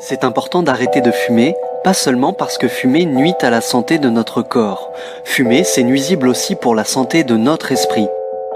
C'est important d'arrêter de fumer, pas seulement parce que fumer nuit à la santé de notre corps. Fumer, c'est nuisible aussi pour la santé de notre esprit.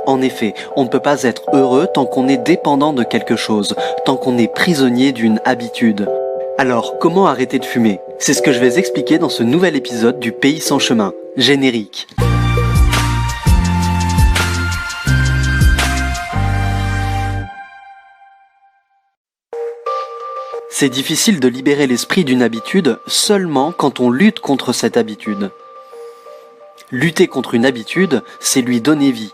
En effet, on ne peut pas être heureux tant qu'on est dépendant de quelque chose, tant qu'on est prisonnier d'une habitude. Alors, comment arrêter de fumer? C'est ce que je vais expliquer dans ce nouvel épisode du Pays sans chemin. Générique. C'est difficile de libérer l'esprit d'une habitude seulement quand on lutte contre cette habitude. Lutter contre une habitude, c'est lui donner vie.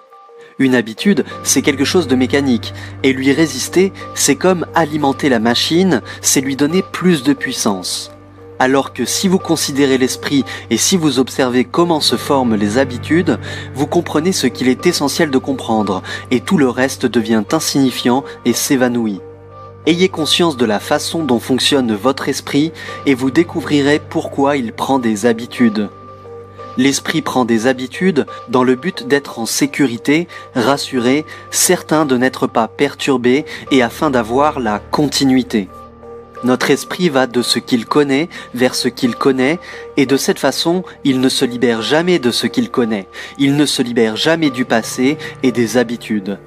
Une habitude, c'est quelque chose de mécanique, et lui résister, c'est comme alimenter la machine, c'est lui donner plus de puissance. Alors que si vous considérez l'esprit et si vous observez comment se forment les habitudes, vous comprenez ce qu'il est essentiel de comprendre, et tout le reste devient insignifiant et s'évanouit. Ayez conscience de la façon dont fonctionne votre esprit et vous découvrirez pourquoi il prend des habitudes. L'esprit prend des habitudes dans le but d'être en sécurité, rassuré, certain de n'être pas perturbé et afin d'avoir la continuité. Notre esprit va de ce qu'il connaît vers ce qu'il connaît et de cette façon, il ne se libère jamais de ce qu'il connaît. Il ne se libère jamais du passé et des habitudes.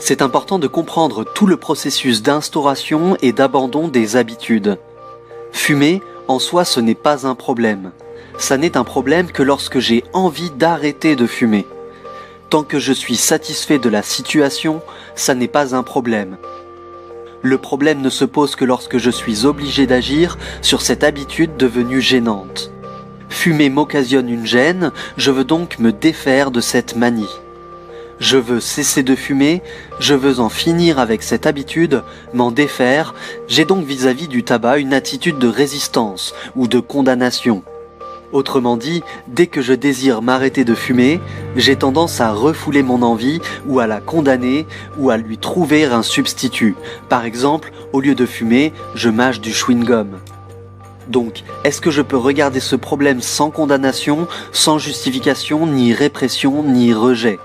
C'est important de comprendre tout le processus d'instauration et d'abandon des habitudes. Fumer, en soi, ce n'est pas un problème. Ça n'est un problème que lorsque j'ai envie d'arrêter de fumer. Tant que je suis satisfait de la situation, ça n'est pas un problème. Le problème ne se pose que lorsque je suis obligé d'agir sur cette habitude devenue gênante. Fumer m'occasionne une gêne, je veux donc me défaire de cette manie. Je veux cesser de fumer, je veux en finir avec cette habitude, m'en défaire, j'ai donc vis-à-vis du tabac une attitude de résistance ou de condamnation. Autrement dit, dès que je désire m'arrêter de fumer, j'ai tendance à refouler mon envie ou à la condamner ou à lui trouver un substitut. Par exemple, au lieu de fumer, je mâche du chewing-gum. Donc, est-ce que je peux regarder ce problème sans condamnation, sans justification, ni répression, ni rejet ?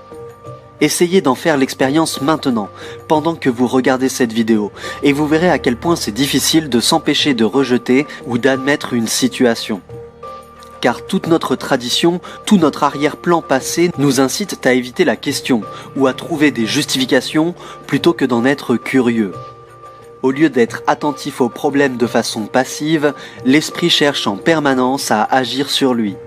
Essayez d'en faire l'expérience maintenant, pendant que vous regardez cette vidéo, et vous verrez à quel point c'est difficile de s'empêcher de rejeter ou d'admettre une situation. Car toute notre tradition, tout notre arrière-plan passé nous incite à éviter la question ou à trouver des justifications plutôt que d'en être curieux. Au lieu d'être attentif au problème de façon passive, l'esprit cherche en permanence à agir sur lui.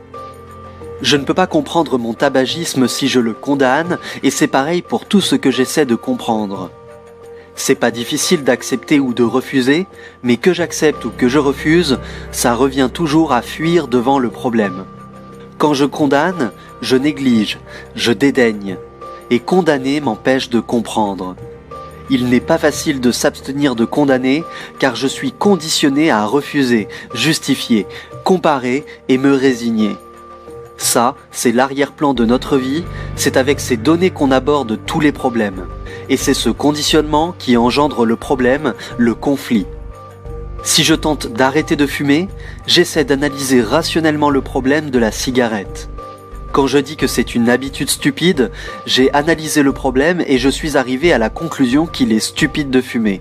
Je ne peux pas comprendre mon tabagisme si je le condamne, et c'est pareil pour tout ce que j'essaie de comprendre. C'est pas difficile d'accepter ou de refuser, mais que j'accepte ou que je refuse, ça revient toujours à fuir devant le problème. Quand je condamne, je néglige, je dédaigne, et condamner m'empêche de comprendre. Il n'est pas facile de s'abstenir de condamner, car je suis conditionné à refuser, justifier, comparer et me résigner. Ça, c'est l'arrière-plan de notre vie, c'est avec ces données qu'on aborde tous les problèmes. Et c'est ce conditionnement qui engendre le problème, le conflit. Si je tente d'arrêter de fumer, j'essaie d'analyser rationnellement le problème de la cigarette. Quand je dis que c'est une habitude stupide, j'ai analysé le problème et je suis arrivé à la conclusion qu'il est stupide de fumer.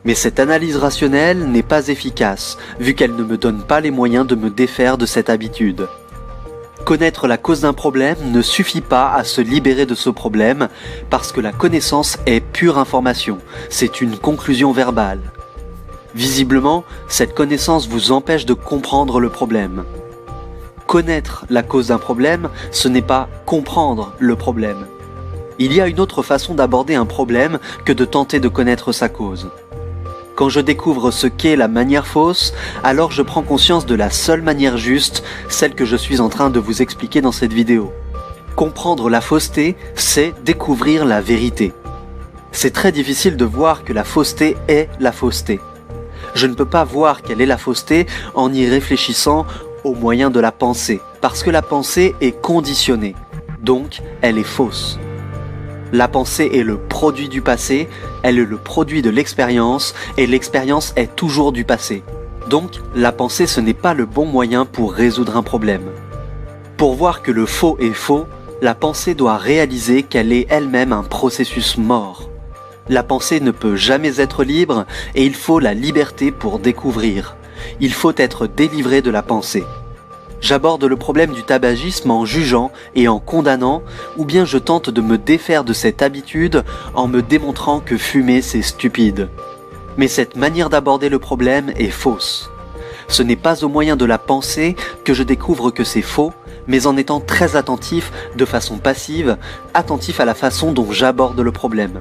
Mais cette analyse rationnelle n'est pas efficace, vu qu'elle ne me donne pas les moyens de me défaire de cette habitude. Connaître la cause d'un problème ne suffit pas à se libérer de ce problème parce que la connaissance est pure information, c'est une conclusion verbale. Visiblement, cette connaissance vous empêche de comprendre le problème. Connaître la cause d'un problème, ce n'est pas comprendre le problème. Il y a une autre façon d'aborder un problème que de tenter de connaître sa cause. Quand je découvre ce qu'est la manière fausse, alors je prends conscience de la seule manière juste, celle que je suis en train de vous expliquer dans cette vidéo. Comprendre la fausseté, c'est découvrir la vérité. C'est très difficile de voir que la fausseté est la fausseté. Je ne peux pas voir quelle est la fausseté en y réfléchissant au moyen de la pensée, parce que la pensée est conditionnée, donc elle est fausse. La pensée est le produit du passé, elle est le produit de l'expérience, et l'expérience est toujours du passé. Donc, la pensée ce n'est pas le bon moyen pour résoudre un problème. Pour voir que le faux est faux, la pensée doit réaliser qu'elle est elle-même un processus mort. La pensée ne peut jamais être libre, et il faut la liberté pour découvrir. Il faut être délivré de la pensée. J'aborde le problème du tabagisme en jugeant et en condamnant, ou bien je tente de me défaire de cette habitude en me démontrant que fumer c'est stupide. Mais cette manière d'aborder le problème est fausse. Ce n'est pas au moyen de la pensée que je découvre que c'est faux, mais en étant très attentif, de façon passive, attentif à la façon dont j'aborde le problème.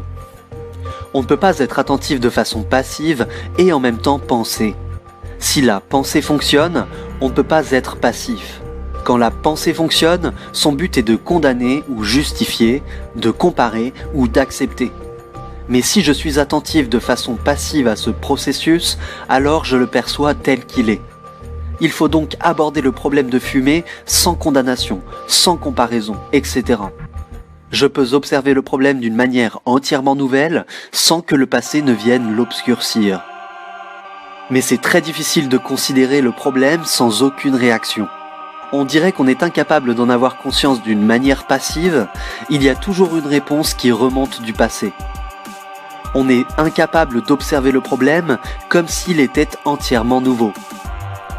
On ne peut pas être attentif de façon passive et en même temps penser. Si la pensée fonctionne, on ne peut pas être passif. Quand la pensée fonctionne, son but est de condamner ou justifier, de comparer ou d'accepter. Mais si je suis attentif de façon passive à ce processus, alors je le perçois tel qu'il est. Il faut donc aborder le problème de fumer sans condamnation, sans comparaison, etc. Je peux observer le problème d'une manière entièrement nouvelle, sans que le passé ne vienne l'obscurcir. Mais c'est très difficile de considérer le problème sans aucune réaction. On dirait qu'on est incapable d'en avoir conscience d'une manière passive, il y a toujours une réponse qui remonte du passé. On est incapable d'observer le problème comme s'il était entièrement nouveau.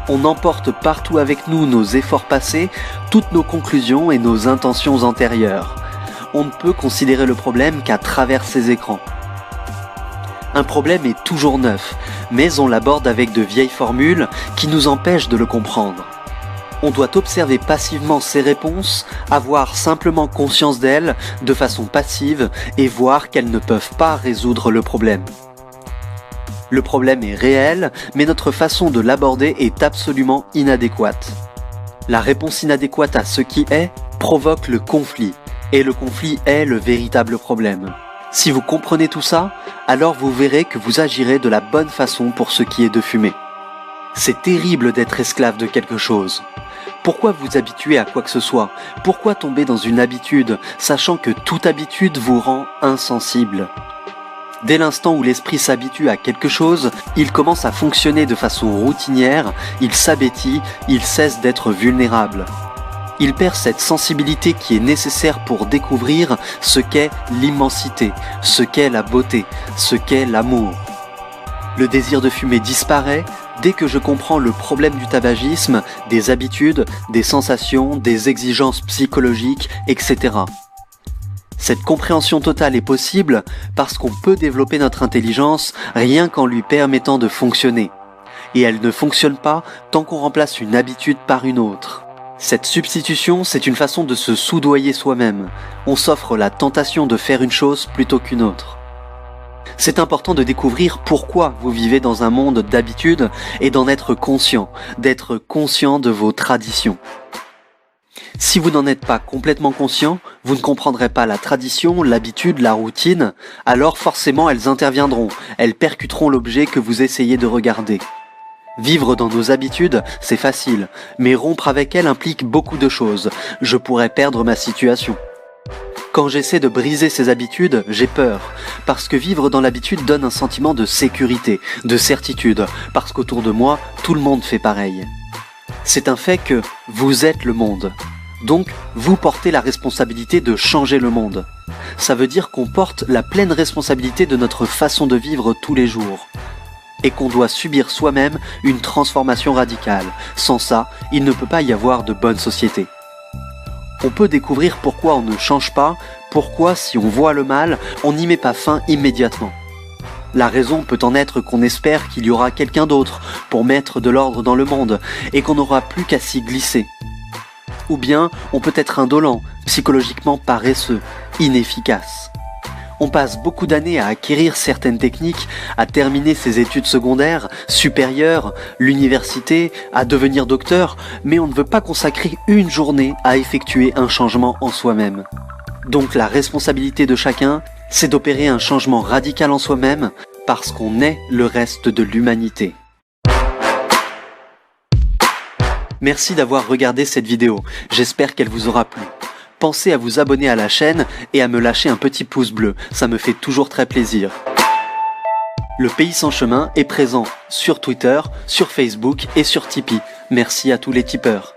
On emporte partout avec nous nos efforts passés, toutes nos conclusions et nos intentions antérieures. On ne peut considérer le problème qu'à travers ces écrans. Un problème est toujours neuf, mais on l'aborde avec de vieilles formules qui nous empêchent de le comprendre. On doit observer passivement ces réponses, avoir simplement conscience d'elles de façon passive et voir qu'elles ne peuvent pas résoudre le problème. Le problème est réel, mais notre façon de l'aborder est absolument inadéquate. La réponse inadéquate à ce qui est provoque le conflit, et le conflit est le véritable problème. Si vous comprenez tout ça, alors vous verrez que vous agirez de la bonne façon pour ce qui est de fumer. C'est terrible d'être esclave de quelque chose. Pourquoi vous habituer à quoi que ce soit? Pourquoi tomber dans une habitude, sachant que toute habitude vous rend insensible? Dès l'instant où l'esprit s'habitue à quelque chose, il commence à fonctionner de façon routinière, il s'abêtit, il cesse d'être vulnérable. Il perd cette sensibilité qui est nécessaire pour découvrir ce qu'est l'immensité, ce qu'est la beauté, ce qu'est l'amour. Le désir de fumer disparaît dès que je comprends le problème du tabagisme, des habitudes, des sensations, des exigences psychologiques, etc. Cette compréhension totale est possible parce qu'on peut développer notre intelligence rien qu'en lui permettant de fonctionner. Et elle ne fonctionne pas tant qu'on remplace une habitude par une autre. Cette substitution, c'est une façon de se soudoyer soi-même. On s'offre la tentation de faire une chose plutôt qu'une autre. C'est important de découvrir pourquoi vous vivez dans un monde d'habitudes et d'en être conscient, d'être conscient de vos traditions. Si vous n'en êtes pas complètement conscient, vous ne comprendrez pas la tradition, l'habitude, la routine, alors forcément elles interviendront, elles percuteront l'objet que vous essayez de regarder. Vivre dans nos habitudes, c'est facile, mais rompre avec elles implique beaucoup de choses. Je pourrais perdre ma situation. Quand j'essaie de briser ces habitudes, j'ai peur, parce que vivre dans l'habitude donne un sentiment de sécurité, de certitude, parce qu'autour de moi, tout le monde fait pareil. C'est un fait que vous êtes le monde. Donc, vous portez la responsabilité de changer le monde. Ça veut dire qu'on porte la pleine responsabilité de notre façon de vivre tous les jours. Et qu'on doit subir soi-même une transformation radicale. Sans ça, il ne peut pas y avoir de bonne société. On peut découvrir pourquoi on ne change pas, pourquoi si on voit le mal, on n'y met pas fin immédiatement. La raison peut en être qu'on espère qu'il y aura quelqu'un d'autre pour mettre de l'ordre dans le monde et qu'on n'aura plus qu'à s'y glisser. Ou bien on peut être indolent, psychologiquement paresseux, inefficace. On passe beaucoup d'années à acquérir certaines techniques, à terminer ses études secondaires, supérieures, l'université, à devenir docteur, mais on ne veut pas consacrer une journée à effectuer un changement en soi-même. Donc la responsabilité de chacun, c'est d'opérer un changement radical en soi-même, parce qu'on est le reste de l'humanité. Merci d'avoir regardé cette vidéo, j'espère qu'elle vous aura plu. Pensez à vous abonner à la chaîne et à me lâcher un petit pouce bleu, ça me fait toujours très plaisir. Le Pays sans chemin est présent sur Twitter, sur Facebook et sur Tipeee. Merci à tous les tipeurs.